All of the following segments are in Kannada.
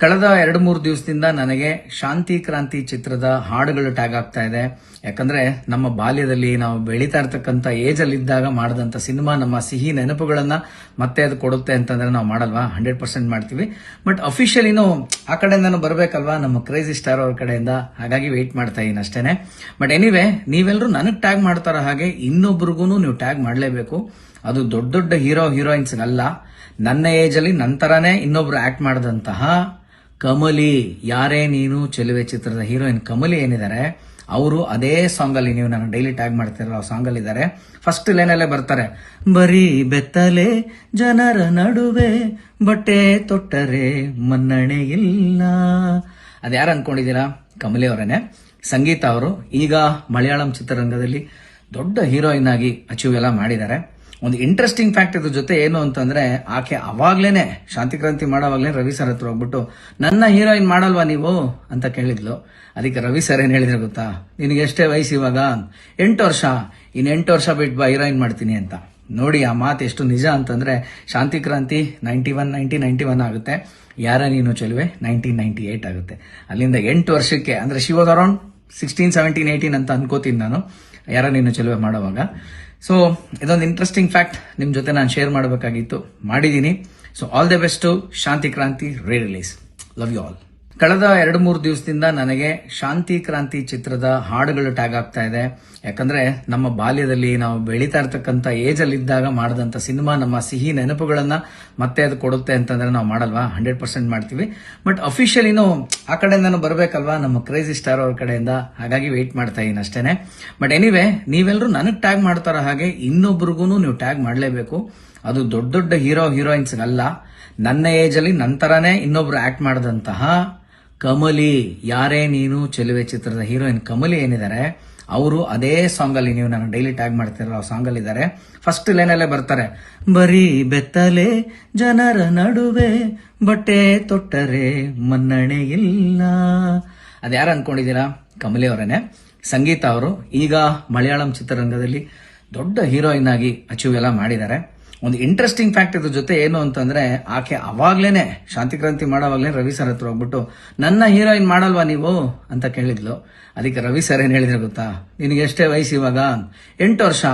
ಕಳೆದ 2-3 ದಿವಸದಿಂದ ನನಗೆ ಶಾಂತಿ ಕ್ರಾಂತಿ ಚಿತ್ರದ ಹಾಡುಗಳು ಟ್ಯಾಗ್ ಆಗ್ತಾ ಇದೆ. ಯಾಕಂದ್ರೆ ನಮ್ಮ ಬಾಲ್ಯದಲ್ಲಿ ನಾವು ಬೆಳೀತಾ ಇರ್ತಕ್ಕಂಥ ಏಜ್ ಅಲ್ಲಿ ಇದ್ದಾಗ ಮಾಡಿದಂತ ಸಿನಿಮಾ ನಮ್ಮ ಸಿಹಿ ನೆನಪುಗಳನ್ನ ಮತ್ತೆ ಅದು ಕೊಡುತ್ತೆ ಅಂತಂದ್ರೆ ನಾವು ಮಾಡಲ್ವಾ? 100% ಮಾಡ್ತೀವಿ. ಬಟ್ ಅಫಿಷಿಯಲಿನೂ ಆ ಕಡೆಯಿಂದನೂ ಬರ್ಬೇಕಲ್ವಾ, ನಮ್ಮ ಕ್ರೇಜಿ ಸ್ಟಾರ್ ಅವ್ರ ಕಡೆಯಿಂದ. ಹಾಗಾಗಿ ವೆಯ್ಟ್ ಮಾಡ್ತಾ ಇದೀನಿ ಅಷ್ಟೇನೆ. ಬಟ್ ಎನಿವೆ, ನೀವೆಲ್ಲರೂ ನನಗ್ ಟ್ಯಾಗ್ ಮಾಡ್ತಾರ ಹಾಗೆ ಇನ್ನೊಬ್ರಿಗೂ ನೀವು ಟ್ಯಾಗ್ ಮಾಡಲೇಬೇಕು. ಅದು ದೊಡ್ಡ ದೊಡ್ಡ ಹೀರೋಯಿನ್ಸ್ ಅಲ್ಲ, ನನ್ನ ಏಜ್ ಅಲ್ಲಿ ನಂತರನೇ ಇನ್ನೊಬ್ರು ಆಕ್ಟ್ ಮಾಡಿದಂತಹ ಕಮಲಿ, ಯಾರೇ ನೀನು ಚೆಲುವೆ ಚಿತ್ರದ ಹೀರೋಯಿನ್ ಕಮಲಿ ಏನಿದ್ದಾರೆ, ಅವರು ಅದೇ ಸಾಂಗ್ ಅಲ್ಲಿ, ನೀವು ನಾನು ಡೈಲಿ ಟ್ಯಾಗ್ ಮಾಡ್ತಿರೋ ಆ ಸಾಂಗ್ ಅಲ್ಲಿ ಇದ್ದಾರೆ. ಫಸ್ಟ್ ಲೈನಲ್ಲೇ ಬರ್ತಾರೆ, ಬರೀ ಬೆತ್ತಲೆ ಜನರ ನಡುವೆ ಬಟ್ಟೆ ತೊಟ್ಟರೆ ಮನ್ನಣೆ ಇಲ್ಲ. ಅದ್ಯಾರು ಅನ್ಕೊಂಡಿದ್ದೀರಾ? ಕಮಲಿ ಅವರೇನೆ. ಸಂಗೀತ ಅವರು ಈಗ ಮಲಯಾಳಂ ಚಿತ್ರರಂಗದಲ್ಲಿ ದೊಡ್ಡ ಹೀರೋಯಿನ್ ಆಗಿ ಅಚೀವ್ ಎಲ್ಲ ಮಾಡಿದ್ದಾರೆ. ಒಂದು ಇಂಟ್ರೆಸ್ಟಿಂಗ್ ಫ್ಯಾಕ್ಟ್ ಇದ್ರ ಜೊತೆ ಏನು ಅಂತಂದ್ರೆ, ಆಕೆ ಅವಾಗ್ಲೇನೆ ಶಾಂತಿ ಕ್ರಾಂತಿ ಮಾಡೋವಾಗ್ಲೇ ರವಿ ಸರ್ ಹತ್ರ ಹೋಗ್ಬಿಟ್ಟು, ನನ್ನ ಹೀರೋಯಿನ್ ಮಾಡಲ್ವಾ ನೀವು ಅಂತ ಕೇಳಿದ್ಲು. ಅದಕ್ಕೆ ರವಿ ಸರ್ ಏನ್ ಹೇಳಿದ್ರೆ ಗೊತ್ತಾ, ನಿನಗೆ ಎಷ್ಟೇ ವಯಸ್ಸು ಇವಾಗ? 8 ವರ್ಷ. ಇನ್ನು 8 ವರ್ಷ ಬಿಟ್ಟು ಬಾ, ಹೀರೋಯಿನ್ ಮಾಡ್ತೀನಿ ಅಂತ. ನೋಡಿ ಆ ಮಾತು ಎಷ್ಟು ನಿಜ ಅಂತಂದ್ರೆ, ಶಾಂತಿ ಕ್ರಾಂತಿ 1991 ಆಗುತ್ತೆ, ಯಾರ ನೀನು ಚೆಲುವೆ 1998 ಆಗುತ್ತೆ. ಅಲ್ಲಿಂದ 8 ವರ್ಷಕ್ಕೆ, ಅಂದ್ರೆ ಶಿ ವಾಸ್ ಅರೌಂಡ್ 16, 17, 18 ಅಂತ ಅನ್ಕೋತೀನಿ ನಾನು, ಯಾರ ನೀನು ಚೆಲುವೆ ಮಾಡುವಾಗ. ಸೊ ಇದೊಂದು ಇಂಟ್ರೆಸ್ಟಿಂಗ್ ಫ್ಯಾಕ್ಟ್ ನಿಮ್ ಜೊತೆ ನಾನು ಶೇರ್ ಮಾಡಬೇಕಾಗಿತ್ತು, ಮಾಡಿದ್ದೀನಿ. So all the best to Shanti Kranti re release. Love you all. ಕಳೆದ 2-3 ದಿವಸದಿಂದ ನನಗೆ ಶಾಂತಿ ಕ್ರಾಂತಿ ಚಿತ್ರದ ಹಾಡುಗಳು ಟ್ಯಾಗ್ ಆಗ್ತಾ ಇದೆ. ಯಾಕಂದ್ರೆ ನಮ್ಮ ಬಾಲ್ಯದಲ್ಲಿ ನಾವು ಬೆಳೀತಾ ಇರ್ತಕ್ಕಂಥ ಏಜ್ ಅಲ್ಲಿ ಇದ್ದಾಗ ಮಾಡಿದಂತ ಸಿನಿಮಾ ನಮ್ಮ ಸಿಹಿ ನೆನಪುಗಳನ್ನ ಮತ್ತೆ ಅದು ಕೊಡುತ್ತೆ ಅಂತಂದ್ರೆ ನಾವು ಮಾಡಲ್ವಾ? 100% ಮಾಡ್ತೀವಿ. ಬಟ್ ಅಫಿಷಿಯಲಿನೂ ಆ ಕಡೆಯಿಂದನೂ ಬರ್ಬೇಕಲ್ವಾ, ನಮ್ಮ ಕ್ರೇಜಿ ಸ್ಟಾರ್ ಅವ್ರ ಕಡೆಯಿಂದ. ಹಾಗಾಗಿ ವೆಯ್ಟ್ ಮಾಡ್ತಾ ಇದೀನಿ ಅಷ್ಟೇನೆ. ಬಟ್ ಎನಿವೆ, ನೀವೆಲ್ಲರೂ ನನಗ್ ಟ್ಯಾಗ್ ಮಾಡ್ತಾರ ಹಾಗೆ ಇನ್ನೊಬ್ರಿಗೂ ನೀವು ಟ್ಯಾಗ್ ಮಾಡಲೇಬೇಕು. ಅದು ದೊಡ್ಡ ದೊಡ್ಡ ಹೀರೋಯಿನ್ಸ್ ಅಲ್ಲ, ನನ್ನ ಏಜ್ ಅಲ್ಲಿ ನಂತರನೇ ಇನ್ನೊಬ್ರು ಆಕ್ಟ್ ಮಾಡಿದಂತಹ ಕಮಲಿ, ಯಾರೇ ನೀನು ಚೆಲುವೆ ಚಿತ್ರದ ಹೀರೋಯಿನ್ ಕಮಲಿ ಏನಿದ್ದಾರೆ, ಅವರು ಅದೇ ಸಾಂಗ್ ಅಲ್ಲಿ, ನೀವು ನಾನು ಡೈಲಿ ಟ್ಯಾಗ್ ಮಾಡ್ತಿರೋ ಆ ಸಾಂಗ್ ಅಲ್ಲಿ ಇದ್ದಾರೆ. ಫಸ್ಟ್ ಲೈನಲ್ಲೇ ಬರ್ತಾರೆ, ಬರೀ ಬೆತ್ತಲೆ ಜನರ ನಡುವೆ ಬಟ್ಟೆ ತೊಟ್ಟರೆ ಮನ್ನಣೆ ಇಲ್ಲ. ಅದ್ಯಾರು ಅನ್ಕೊಂಡಿದ್ದೀರಾ? ಕಮಲಿ ಅವರೇನೆ. ಸಂಗೀತ ಅವರು ಈಗ ಮಲಯಾಳಂ ಚಿತ್ರರಂಗದಲ್ಲಿ ದೊಡ್ಡ ಹೀರೋಯಿನ್ ಆಗಿ ಅಚೀವ್ ಎಲ್ಲ ಮಾಡಿದ್ದಾರೆ. ಒಂದು ಇಂಟ್ರೆಸ್ಟಿಂಗ್ ಫ್ಯಾಕ್ಟ್ ಇದ್ರ ಜೊತೆ ಏನು ಅಂತಂದ್ರೆ, ಆಕೆ ಅವಾಗ್ಲೇನೆ ಶಾಂತಿ ಕ್ರಾಂತಿ ಮಾಡೋವಾಗ್ಲೇ ರವಿ ಸರ್ ಹತ್ರ ಹೋಗ್ಬಿಟ್ಟು, ನನ್ನ ಹೀರೋಯಿನ್ ಮಾಡಲ್ವಾ ನೀವು ಅಂತ ಕೇಳಿದ್ಲು. ಅದಕ್ಕೆ ರವಿ ಸರ್ ಏನ್ ಹೇಳಿದ್ರೆ ಗೊತ್ತಾ, ನಿನಗೆ ಎಷ್ಟೇ ವಯಸ್ಸು ಇವಾಗ? 8 ವರ್ಷ.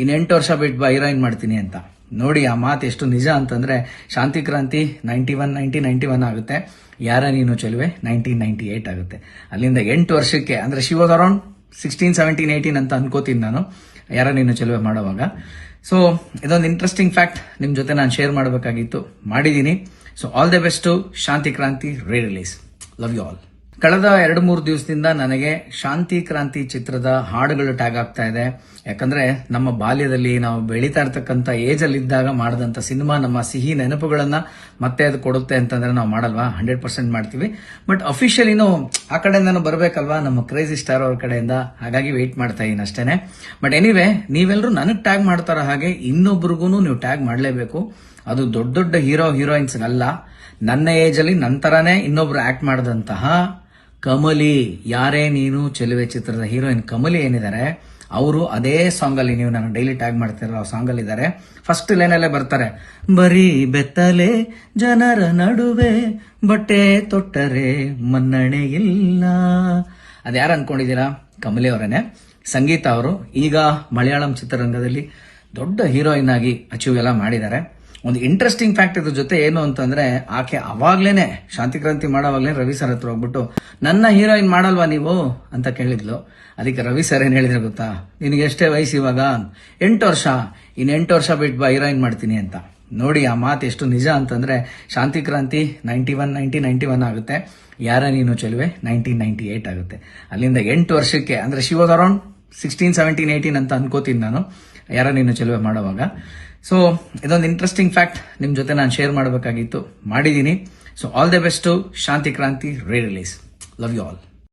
ಇನ್ನು 8 ವರ್ಷ ಬಿಟ್ಟು ಬಾ, ಹೀರೋಯಿನ್ ಮಾಡ್ತೀನಿ ಅಂತ. ನೋಡಿ ಆ ಮಾತು ಎಷ್ಟು ನಿಜ ಅಂತಂದ್ರೆ, ಶಾಂತಿ ಕ್ರಾಂತಿ 1991 ಆಗುತ್ತೆ, ಯಾರ ನೀನು ಚೆಲುವೆ 1998 ಆಗುತ್ತೆ. ಅಲ್ಲಿಂದ 8 ವರ್ಷಕ್ಕೆ, ಅಂದ್ರೆ ಶಿ ವಾಸ್ ಅರೌಂಡ್ 16, 17, 18 ಅಂತ ಅನ್ಕೋತೀನಿ ನಾನು, ಯಾರ ನೀನು ಚೆಲುವೆ ಮಾಡುವಾಗ. ಸೊ ಇದೊಂದು ಇಂಟ್ರೆಸ್ಟಿಂಗ್ ಫ್ಯಾಕ್ಟ್ ನಿಮ್ ಜೊತೆ ನಾನು ಶೇರ್ ಮಾಡಬೇಕಾಗಿತ್ತು, ಮಾಡಿದ್ದೀನಿ. So all the best to Shanti Kranti re release. Love you all. ಕಳೆದ 2-3 ದಿವಸದಿಂದ ನನಗೆ ಶಾಂತಿ ಕ್ರಾಂತಿ ಚಿತ್ರದ ಹಾಡುಗಳು ಟ್ಯಾಗ್ ಆಗ್ತಾ ಇದೆ. ಯಾಕಂದ್ರೆ ನಮ್ಮ ಬಾಲ್ಯದಲ್ಲಿ ನಾವು ಬೆಳೀತಾ ಇರ್ತಕ್ಕಂಥ ಏಜ್ ಅಲ್ಲಿ ಇದ್ದಾಗ ಮಾಡಿದಂತ ಸಿನಿಮಾ ನಮ್ಮ ಸಿಹಿ ನೆನಪುಗಳನ್ನ ಮತ್ತೆ ಅದು ಕೊಡುತ್ತೆ ಅಂತಂದ್ರೆ ನಾವು ಮಾಡಲ್ವಾ? 100% ಮಾಡ್ತೀವಿ. ಬಟ್ ಅಫಿಷಿಯಲಿನೂ ಆ ಕಡೆಯಿಂದನೂ ಬರ್ಬೇಕಲ್ವಾ, ನಮ್ಮ ಕ್ರೇಜಿ ಸ್ಟಾರ್ ಅವ್ರ ಕಡೆಯಿಂದ. ಹಾಗಾಗಿ ವೆಯ್ಟ್ ಮಾಡ್ತಾ ಇದೀನಿ ಅಷ್ಟೇನೆ. ಬಟ್ ಎನಿವೆ, ನೀವೆಲ್ಲರೂ ನನಗ್ ಟ್ಯಾಗ್ ಮಾಡ್ತಾರ ಹಾಗೆ ಇನ್ನೊಬ್ರಿಗೂ ನೀವು ಟ್ಯಾಗ್ ಮಾಡಲೇಬೇಕು. ಅದು ದೊಡ್ಡ ದೊಡ್ಡ ಹೀರೋಯಿನ್ಸ್ ಅಲ್ಲ, ನನ್ನ ಏಜ್ ಅಲ್ಲಿ ನಂತರನೇ ಇನ್ನೊಬ್ರು ಆಕ್ಟ್ ಮಾಡಿದಂತಹ ಕಮಲಿ, ಯಾರೇ ನೀನು ಚೆಲುವೆ ಚಿತ್ರದ ಹೀರೋಯಿನ್ ಕಮಲಿ ಏನಿದ್ದಾರೆ, ಅವರು ಅದೇ ಸಾಂಗ್ ಅಲ್ಲಿ, ನೀವು ನಾನು ಡೈಲಿ ಟ್ಯಾಗ್ ಮಾಡ್ತಿರೋ ಆ ಸಾಂಗ್ ಅಲ್ಲಿ ಇದ್ದಾರೆ. ಫಸ್ಟ್ ಲೈನಲ್ಲೇ ಬರ್ತಾರೆ, ಬರೀ ಬೆತ್ತಲೆ ಜನರ ನಡುವೆ ಬಟ್ಟೆ ತೊಟ್ಟರೆ ಮನ್ನಣೆ ಇಲ್ಲ. ಅದ್ಯಾರು ಅನ್ಕೊಂಡಿದ್ದೀರಾ? ಕಮಲಿ ಅವರೇನೆ. ಸಂಗೀತ ಅವರು ಈಗ ಮಲಯಾಳಂ ಚಿತ್ರರಂಗದಲ್ಲಿ ದೊಡ್ಡ ಹೀರೋಯಿನ್ ಆಗಿ ಅಚೀವ್ ಎಲ್ಲ ಮಾಡಿದ್ದಾರೆ. ಒಂದು ಇಂಟ್ರೆಸ್ಟಿಂಗ್ ಫ್ಯಾಕ್ಟ್ ಇದ್ರ ಜೊತೆ ಏನು ಅಂತಂದ್ರೆ, ಆಕೆ ಅವಾಗ್ಲೇನೆ ಶಾಂತಿ ಕ್ರಾಂತಿ ಮಾಡೋವಾಗ್ಲೇ ರವಿ ಸರ್ ಹತ್ರ ಹೋಗ್ಬಿಟ್ಟು, ನನ್ನ ಹೀರೋಯಿನ್ ಮಾಡಲ್ವಾ ನೀವು ಅಂತ ಕೇಳಿದ್ಲು. ಅದಕ್ಕೆ ರವಿ ಸರ್ ಏನ್ ಹೇಳಿದ್ರೆ ಗೊತ್ತಾ, ನಿನಗೆ ಎಷ್ಟೇ ವಯಸ್ಸು ಇವಾಗ? 8 ವರ್ಷ. ಇನ್ನು 8 ವರ್ಷ ಬಿಟ್ಟು ಬಾ, ಹೀರೋಯಿನ್ ಮಾಡ್ತೀನಿ ಅಂತ. ನೋಡಿ ಆ ಮಾತು ಎಷ್ಟು ನಿಜ ಅಂತಂದ್ರೆ, ಶಾಂತಿ ಕ್ರಾಂತಿ 1991 ಆಗುತ್ತೆ, ಯಾರ ನೀನು ಚೆಲುವೆ 1998 ಆಗುತ್ತೆ. ಅಲ್ಲಿಂದ 8 ವರ್ಷಕ್ಕೆ, ಅಂದ್ರೆ ಶಿ ವಾಸ್ ಅರೌಂಡ್ 16, 17, 18 ಅಂತ ಅನ್ಕೋತೀನಿ ನಾನು, ಯಾರ ನೀನು ಚೆಲುವೆ ಮಾಡುವಾಗ. ಸೊ ಇದೊಂದು ಇಂಟ್ರೆಸ್ಟಿಂಗ್ ಫ್ಯಾಕ್ಟ್ ನಿಮ್ ಜೊತೆ ನಾನು ಶೇರ್ ಮಾಡಬೇಕಾಗಿತ್ತು, ಮಾಡಿದ್ದೀನಿ. So all the best to Shanti Kranti re release. Love you all.